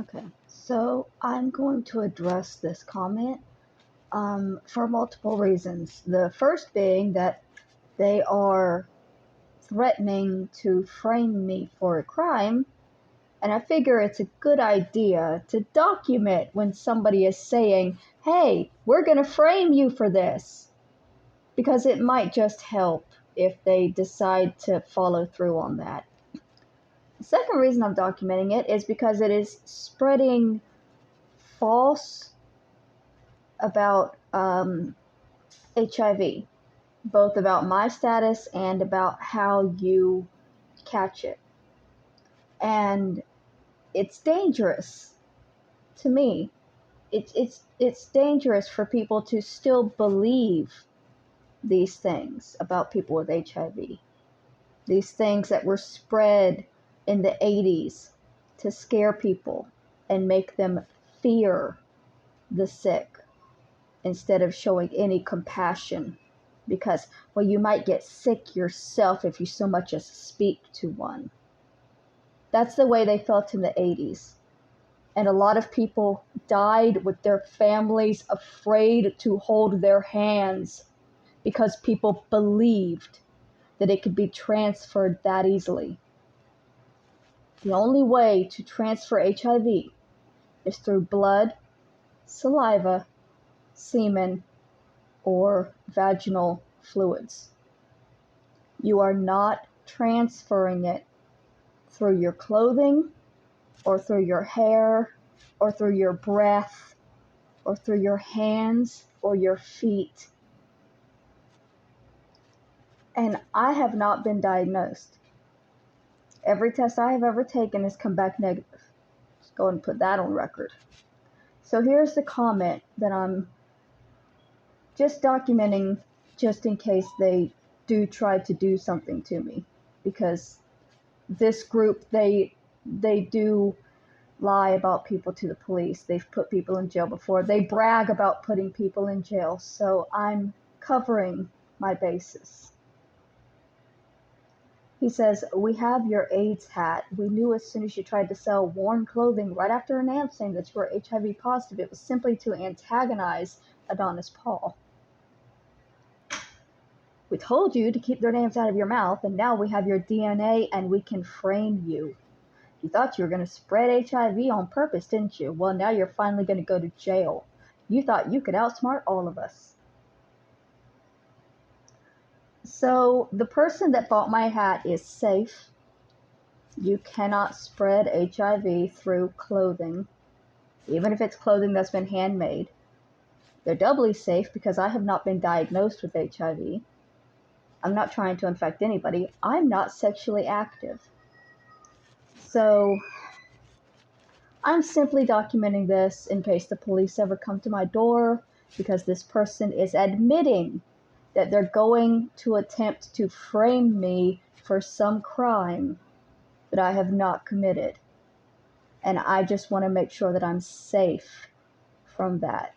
Okay, so I'm going to address this comment for multiple reasons. The first being that they are threatening to frame me for a crime, and I figure it's a good idea to document when somebody is saying, hey, we're going to frame you for this, because it might just help if they decide to follow through on that. The second reason I'm documenting it is because it is spreading false about HIV, both about my status and about how you catch it. And it's dangerous to me. It's dangerous for people to still believe these things about people with HIV. These things that were spread in the 80s to scare people and make them fear the sick instead of showing any compassion, because, well, you might get sick yourself if you so much as speak to one. That's the way they felt in the 80s. And a lot of people died with their families afraid to hold their hands because people believed that it could be transferred that easily. The only way to transfer HIV is through blood, saliva, semen, or vaginal fluids. You are not transferring it through your clothing, or through your hair, or through your breath, or through your hands or your feet. And I have not been diagnosed. Every test I have ever taken has come back negative. Just go ahead and put that on record. So here's the comment that I'm just documenting, just in case they do try to do something to me, because this group, they do lie about people to the police. They've put people in jail before. They brag about putting people in jail. So I'm covering my bases. He says, we have your AIDS hat. We knew as soon as you tried to sell worn clothing right after announcing that you were HIV positive, it was simply to antagonize Adonis Paul. We told you to keep their names out of your mouth, and now we have your DNA and we can frame you. You thought you were going to spread HIV on purpose, didn't you? Well, now you're finally going to go to jail. You thought you could outsmart all of us. So the person that bought my hat is safe. You cannot spread HIV through clothing, even if it's clothing that's been handmade. They're doubly safe because I have not been diagnosed with HIV. I'm not trying to infect anybody. I'm not sexually active. So I'm simply documenting this in case the police ever come to my door, because this person is admitting that they're going to attempt to frame me for some crime that I have not committed. And I just want to make sure that I'm safe from that.